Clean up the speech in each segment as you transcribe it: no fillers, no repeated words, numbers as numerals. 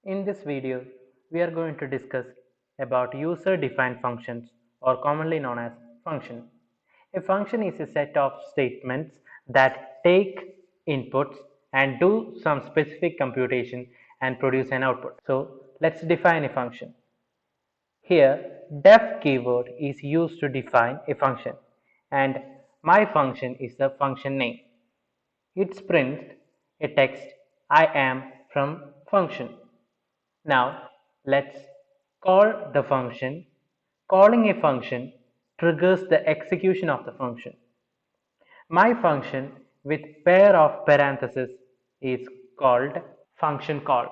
In this video, we are going to discuss about user-defined functions, or commonly known as function. A function is a set of statements that take inputs and do some specific computation and produce an output. So let's define a function. Here, def keyword is used to define a function, and my function is the function name. It prints a text I am from function. Now let's call the function. Calling a function triggers the execution of the function. My function with pair of parentheses is called function call.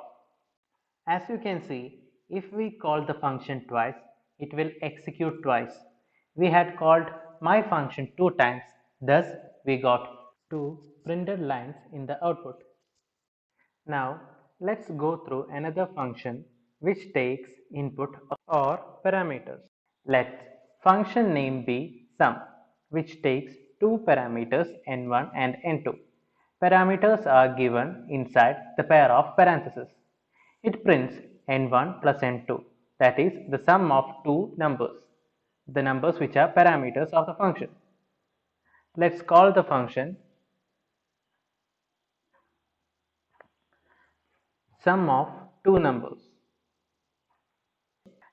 As you can see, if we call the function twice, it will execute twice. We had called my function 2 times, thus we got 2 printed lines in the output. Now let's go through another function which takes input or parameters. Let function name be sum, which takes two parameters n1 and n2. Parameters are given inside the pair of parentheses. It prints n1 plus n2, that is the sum of two numbers, the numbers which are parameters of the function. Let's call the function sum of two numbers.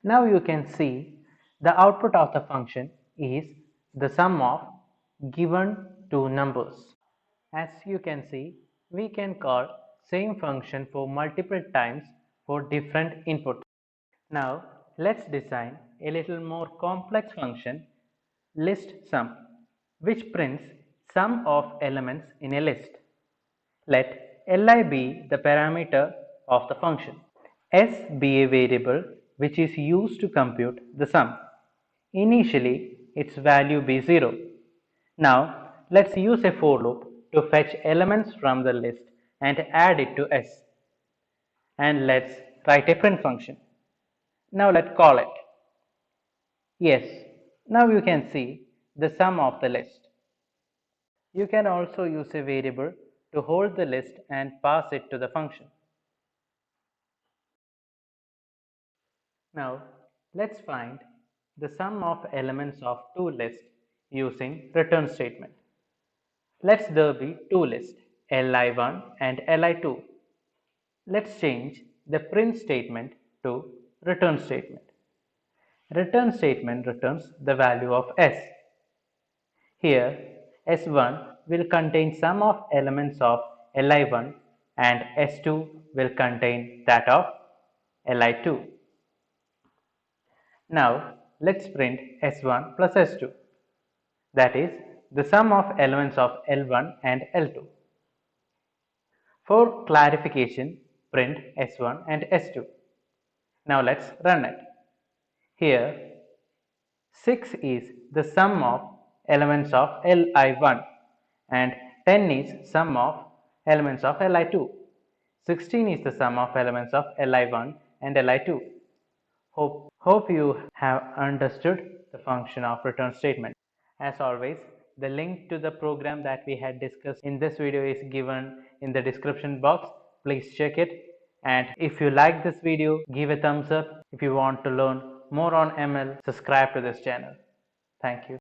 Now you can see the output of the function is the sum of given two numbers. As you can see, we can call same function for multiple times for different inputs. Now let's design a little more complex function, list sum, which prints sum of elements in a list. Let li be the parameter of the function. S be a variable which is used to compute the sum. Initially, its value be 0. Now, let's use a for loop to fetch elements from the list and add it to S. And let's write a print function. Now let's call it. Yes, now you can see the sum of the list. You can also use a variable to hold the list and pass it to the function. Now let's find the sum of elements of two lists using return statement. Let's there be two lists, li1 and li2. Let's change the print statement to return statement. Return statement returns the value of s. Here s1 will contain sum of elements of li1 and s2 will contain that of li2. Now let's print s1 plus s2, that is the sum of elements of L1 and L2. For clarification, print s1 and s2. Now let's run it. Here 6 is the sum of elements of Li1 and 10 is sum of elements of Li2. 16 is the sum of elements of Li1 and Li2. Hope you have understood the function of return statement. As always, the link to the program that we had discussed in this video is given in the description box. Please check it. And if you like this video, give a thumbs up. If you want to learn more on ML, subscribe to this channel. Thank you.